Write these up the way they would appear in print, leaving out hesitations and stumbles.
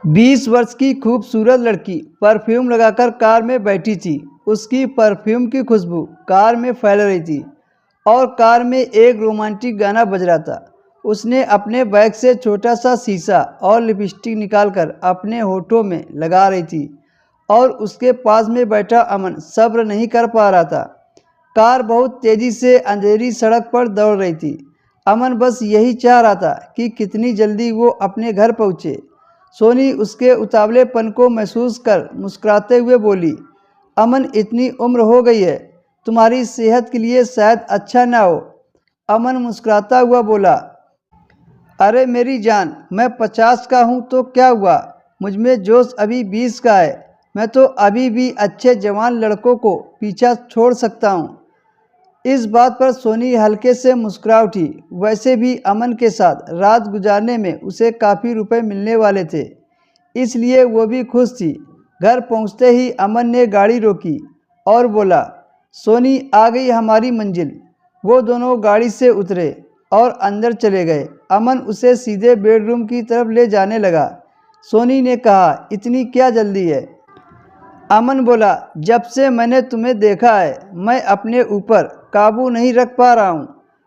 20 वर्ष की खूबसूरत लड़की परफ्यूम लगाकर कार में बैठी थी। उसकी परफ्यूम की खुशबू कार में फैल रही थी और कार में एक रोमांटिक गाना बज रहा था। उसने अपने बैग से छोटा सा शीशा और लिपस्टिक निकालकर अपने होठों में लगा रही थी और उसके पास में बैठा अमन सब्र नहीं कर पा रहा था। कार बहुत तेजी से अंधेरी सड़क पर दौड़ रही थी। अमन बस यही चाह रहा था कि कितनी जल्दी वो अपने घर पहुंचे। सोनी उसके उतावलेपन को महसूस कर मुस्कुराते हुए बोली, अमन इतनी उम्र हो गई है, तुम्हारी सेहत के लिए शायद अच्छा ना हो। अमन मुस्कुराता हुआ बोला, अरे मेरी जान, मैं 50 का हूँ तो क्या हुआ, मुझमें जोश अभी 20 का है। मैं तो अभी भी अच्छे जवान लड़कों को पीछा छोड़ सकता हूँ। इस बात पर सोनी हल्के से मुस्कुरा उठी। वैसे भी अमन के साथ रात गुजारने में उसे काफ़ी रुपए मिलने वाले थे, इसलिए वो भी खुश थी। घर पहुंचते ही अमन ने गाड़ी रोकी और बोला, सोनी आ गई हमारी मंजिल। वो दोनों गाड़ी से उतरे और अंदर चले गए। अमन उसे सीधे बेडरूम की तरफ ले जाने लगा। सोनी ने कहा, इतनी क्या जल्दी है? अमन बोला, जब से मैंने तुम्हें देखा है मैं अपने ऊपर काबू नहीं रख पा रहा हूँ।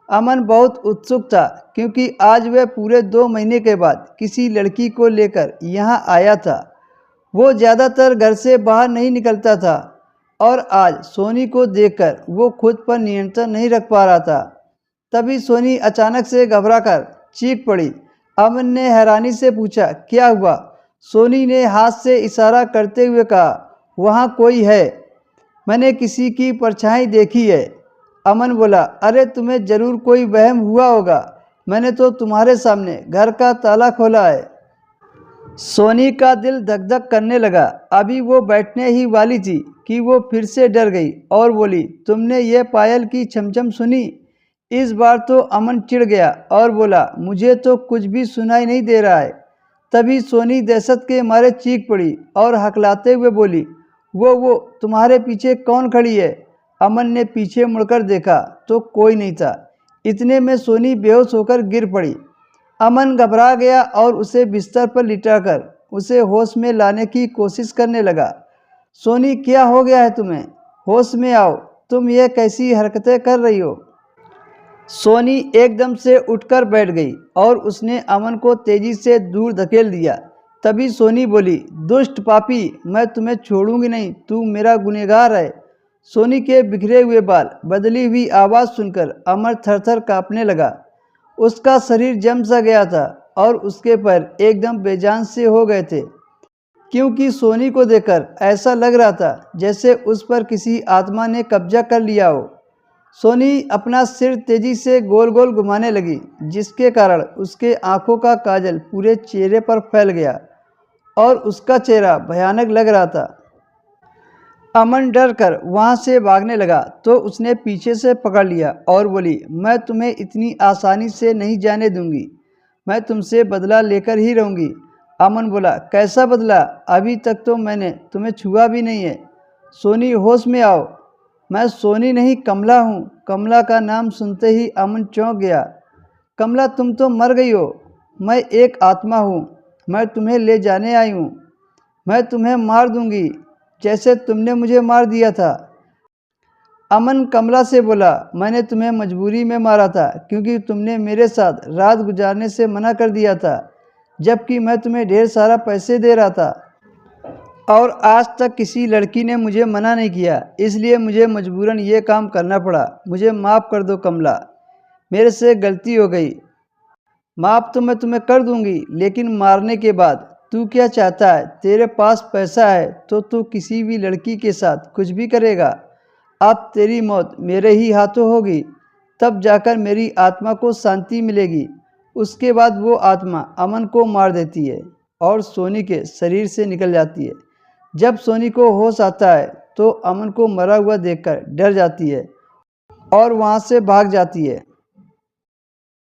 अमन बहुत उत्सुक था क्योंकि आज वह पूरे 2 महीने के बाद किसी लड़की को लेकर यहाँ आया था। वो ज़्यादातर घर से बाहर नहीं निकलता था और आज सोनी को देखकर वो खुद पर नियंत्रण नहीं रख पा रहा था। तभी सोनी अचानक से घबराकर चीख पड़ी। अमन ने हैरानी से पूछा, क्या हुआ? सोनी ने हाथ से इशारा करते हुए कहा, वहाँ कोई है, मैंने किसी की परछाई देखी है। अमन बोला, अरे तुम्हें ज़रूर कोई वहम हुआ होगा, मैंने तो तुम्हारे सामने घर का ताला खोला है। सोनी का दिल धक धक करने लगा। अभी वो बैठने ही वाली थी कि वो फिर से डर गई और बोली, तुमने ये पायल की छमछम सुनी? इस बार तो अमन चिढ़ गया और बोला, मुझे तो कुछ भी सुनाई नहीं दे रहा है। तभी सोनी दहशत के मारे चीख पड़ी और हकलाते हुए बोली, वो तुम्हारे पीछे कौन खड़ी है? अमन ने पीछे मुड़कर देखा तो कोई नहीं था। इतने में सोनी बेहोश होकर गिर पड़ी। अमन घबरा गया और उसे बिस्तर पर लिटाकर उसे होश में लाने की कोशिश करने लगा। सोनी, क्या हो गया है तुम्हें? होश में आओ, तुम ये कैसी हरकतें कर रही हो? सोनी एकदम से उठकर बैठ गई और उसने अमन को तेजी से दूर धकेल दिया। तभी सोनी बोली, दुष्ट पापी, मैं तुम्हें छोड़ूंगी नहीं, तू मेरा गुनहगार है। सोनी के बिखरे हुए बाल, बदली हुई आवाज़ सुनकर अमर थरथर कांपने लगा। उसका शरीर जम सा गया था और उसके पैर एकदम बेजान से हो गए थे, क्योंकि सोनी को देखकर ऐसा लग रहा था जैसे उस पर किसी आत्मा ने कब्जा कर लिया हो। सोनी अपना सिर तेजी से गोल गोल घुमाने लगी, जिसके कारण उसके आंखों का काजल पूरे चेहरे पर फैल गया और उसका चेहरा भयानक लग रहा था। अमन डर कर वहाँ से भागने लगा तो उसने पीछे से पकड़ लिया और बोली, मैं तुम्हें इतनी आसानी से नहीं जाने दूंगी, मैं तुमसे बदला लेकर ही रहूँगी। अमन बोला, कैसा बदला? अभी तक तो मैंने तुम्हें छुआ भी नहीं है। सोनी, होश में आओ, मैं सोनी नहीं कमला हूँ। कमला का नाम सुनते ही अमन चौंक गया। कमला, तुम तो मर गई हो। मैं एक आत्मा हूँ, मैं तुम्हें ले जाने आई हूँ। मैं तुम्हें मार दूंगी जैसे तुमने मुझे मार दिया था। अमन कमला से बोला, मैंने तुम्हें मजबूरी में मारा था क्योंकि तुमने मेरे साथ रात गुजारने से मना कर दिया था, जबकि मैं तुम्हें ढेर सारा पैसे दे रहा था और आज तक किसी लड़की ने मुझे मना नहीं किया, इसलिए मुझे मजबूरन ये काम करना पड़ा। मुझे माफ़ कर दो कमला, मेरे से गलती हो गई। माफ़ तो मैं तुम्हें कर दूंगी, लेकिन मारने के बाद। तू क्या चाहता है? तेरे पास पैसा है तो तू किसी भी लड़की के साथ कुछ भी करेगा। अब तेरी मौत मेरे ही हाथों होगी, तब जाकर मेरी आत्मा को शांति मिलेगी। उसके बाद वो आत्मा अमन को मार देती है और सोनी के शरीर से निकल जाती है। जब सोनी को होश आता है तो अमन को मरा हुआ देखकर डर जाती है और वहाँ से भाग जाती है।